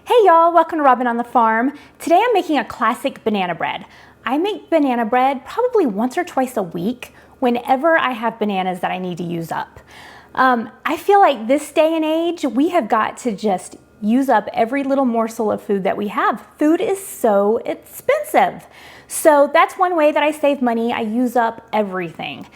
Hey y'all, welcome to Robyn on the Farm. Today I'm making a classic banana bread. I make banana bread probably once or twice a week whenever I have bananas that I need to use up. I feel like this day and age, we have got to just use up every little morsel of food that we have. Food is so expensive. So that's one way that I save money. I use up everything,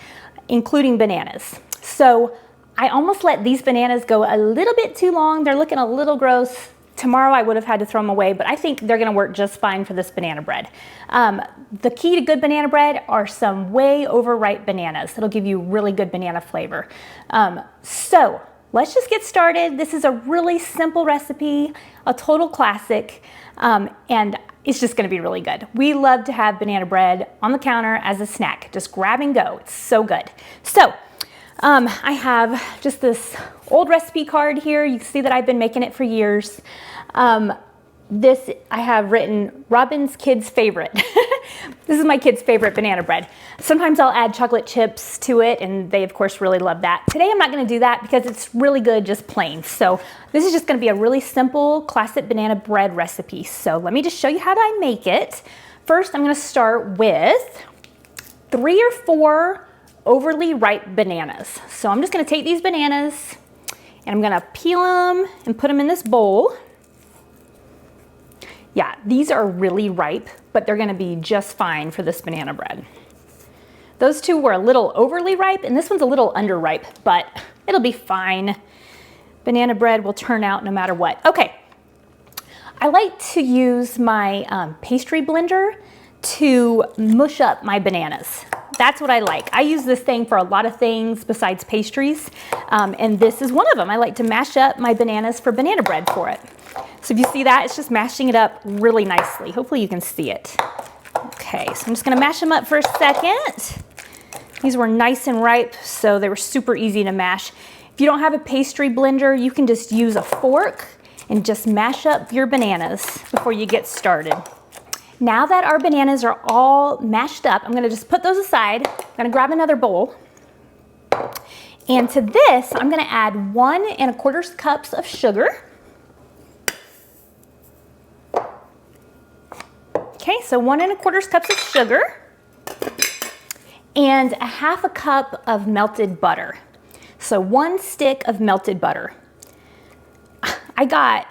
including bananas. So I almost let these bananas go a little bit too long. They're looking a little gross. Tomorrow I would have had to throw them away, but I think they're gonna work just fine for this banana bread. The key to good banana bread are some way overripe bananas. It'll give you really good banana flavor. So let's just get started. This is a really simple recipe, a total classic, and it's just gonna be really good. We love to have banana bread on the counter as a snack. Just grab and go, it's so good. So, I have just this old recipe card here. You can see that I've been making it for years. This I have written Robyn's kid's favorite. This is my kid's favorite banana bread. Sometimes I'll add chocolate chips to it and they of course really love that. Today I'm not gonna do that because it's really good just plain. So this is just gonna be a really simple classic banana bread recipe. So let me just show you how I make it. First I'm gonna start with 3 or 4 overly ripe bananas. So I'm just gonna take these bananas and I'm gonna peel them and put them in this bowl. Yeah, these are really ripe, but they're gonna be just fine for this banana bread. Those two were a little overly ripe and this one's a little underripe, but it'll be fine. Banana bread will turn out no matter what. Okay, I like to use my pastry blender to mush up my bananas. That's what I like. I use this thing for a lot of things besides pastries, and this is one of them. I like to mash up my bananas for banana bread for it. So if you see that, it's just mashing it up really nicely. Hopefully you can see it. Okay, so I'm just gonna mash them up for a second. These were nice and ripe, so they were super easy to mash. If you don't have a pastry blender, you can just use a fork and just mash up your bananas before you get started. Now that our bananas are all mashed up, I'm gonna just put those aside. I'm gonna grab another bowl. And to this, I'm gonna add 1 1/4 cups of sugar. Okay, so 1 1/4 cups of sugar. And 1/2 cup of melted butter. So 1 stick of melted butter. I got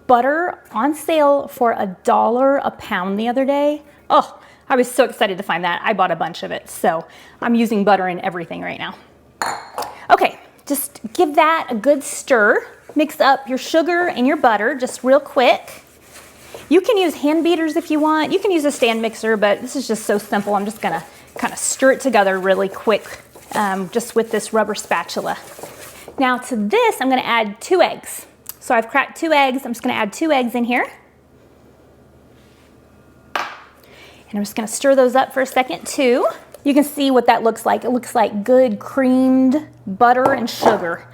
butter on sale for $1 a pound the other day. Oh, I was so excited to find that. I bought a bunch of it. So I'm using butter in everything right now. Okay, just give that a good stir. Mix up your sugar and your butter just real quick. You can use hand beaters if you want. You can use a stand mixer, but this is just so simple. I'm just gonna kind of stir it together really quick just with this rubber spatula. Now to this, I'm gonna add 2 eggs. So I've cracked 2 eggs. I'm just gonna add 2 eggs in here. And I'm just gonna stir those up for a second too. You can see what that looks like. It looks like good creamed butter and sugar.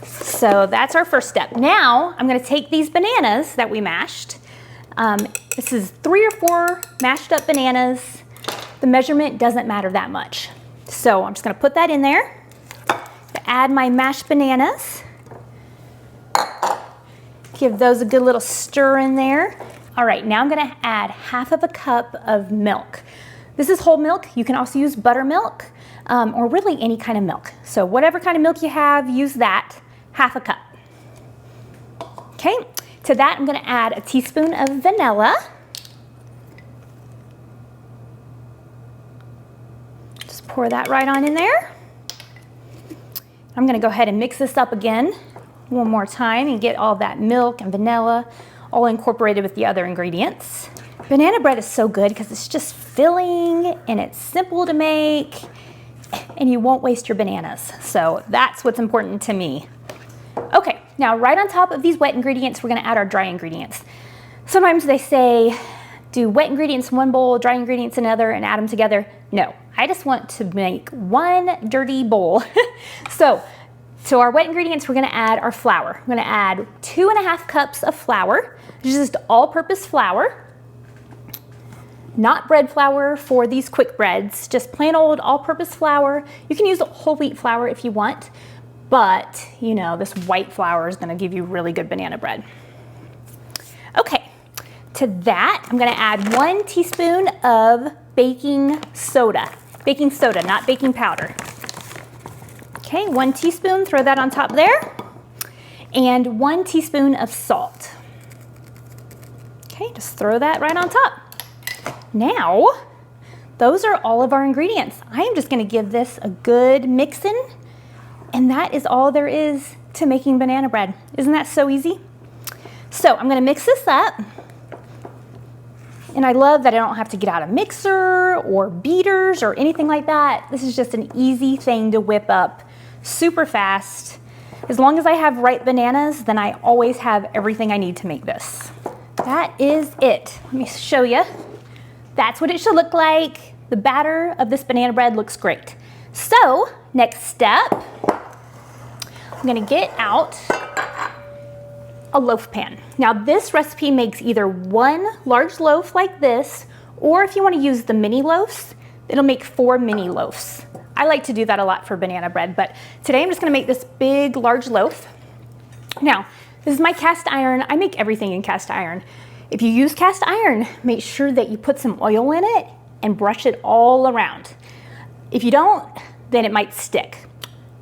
So that's our first step. Now I'm gonna take these bananas that we mashed. This is 3 or 4 mashed up bananas. The measurement doesn't matter that much. So I'm just gonna put that in there. Add my mashed bananas. Give those a good little stir in there. All right, now I'm gonna add 1/2 cup of milk. This is whole milk. You can also use buttermilk or really any kind of milk. So whatever kind of milk you have, use that, 1/2 cup. Okay, to that I'm gonna add a teaspoon of vanilla. Just pour that right on in there. I'm gonna go ahead and mix this up again one more time and get all that milk and vanilla all incorporated with the other ingredients. Banana bread is so good because it's just filling and it's simple to make and you won't waste your bananas. So that's what's important to me. Okay, now right on top of these wet ingredients, we're gonna add our dry ingredients. Sometimes they say, do wet ingredients in one bowl, dry ingredients in another, and add them together. No, I just want to make one dirty bowl. So our wet ingredients, we're gonna add our flour. We're gonna add 2 1/2 cups of flour, just all-purpose flour. Not bread flour for these quick breads, just plain old all-purpose flour. You can use whole wheat flour if you want, but you know, this white flour is gonna give you really good banana bread. Okay, to that, I'm gonna add 1 teaspoon of baking soda. Baking soda, not baking powder. Okay, 1 teaspoon, throw that on top there. And 1 teaspoon of salt. Okay, just throw that right on top. Now, those are all of our ingredients. I am just gonna give this a good mixin', and that is all there is to making banana bread. Isn't that so easy? So I'm gonna mix this up. And I love that I don't have to get out a mixer or beaters or anything like that. This is just an easy thing to whip up super fast. As long as I have ripe bananas, then I always have everything I need to make this. That is it. Let me show you. That's what it should look like. The batter of this banana bread looks great. So, next step, I'm gonna get out a loaf pan. Now this recipe makes either 1 large loaf like this, or if you want to use the mini loaves, it'll make 4 mini loaves. I like to do that a lot for banana bread, but today I'm just gonna make this big, large loaf. Now, this is my cast iron. I make everything in cast iron. If you use cast iron, make sure that you put some oil in it and brush it all around. If you don't, then it might stick.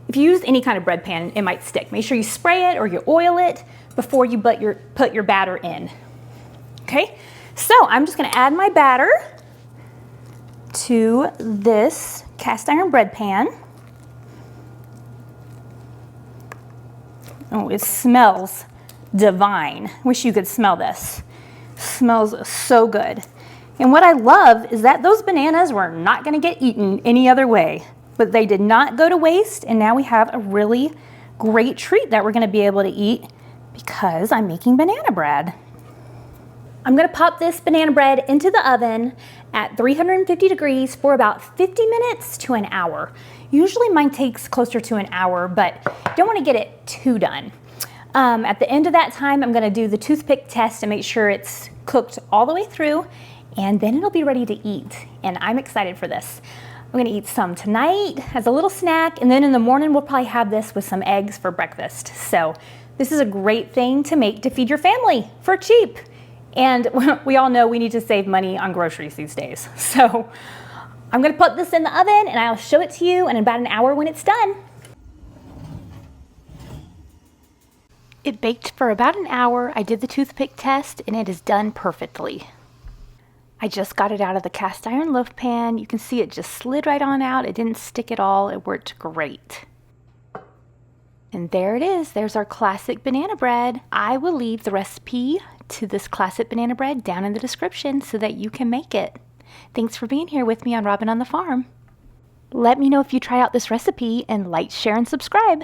If you use any kind of bread pan, it might stick. Make sure you spray it or you oil it before you put your batter in. Okay, so I'm just gonna add my batter to this cast iron bread pan. Oh, it smells divine. Wish you could smell this. Smells so good. And what I love is that those bananas were not gonna get eaten any other way, but they did not go to waste, and now we have a really great treat that we're gonna be able to eat because I'm making banana bread. I'm gonna pop this banana bread into the oven at 350 degrees for about 50 minutes to an hour. Usually mine takes closer to an hour, but you don't wanna get it too done. At the end of that time, I'm gonna do the toothpick test to make sure it's cooked all the way through, and then it'll be ready to eat. And I'm excited for this. I'm gonna eat some tonight as a little snack, and then in the morning we'll probably have this with some eggs for breakfast. So this is a great thing to make to feed your family for cheap. And we all know we need to save money on groceries these days. So I'm gonna put this in the oven and I'll show it to you in about an hour when it's done. It baked for about an hour. I did the toothpick test and it is done perfectly. I just got it out of the cast iron loaf pan. You can see it just slid right on out. It didn't stick at all. It worked great. And there it is. There's our classic banana bread. I will leave the recipe to this classic banana bread down in the description so that you can make it. Thanks for being here with me on Robyn on the Farm. Let me know if you try out this recipe and like, share, and subscribe.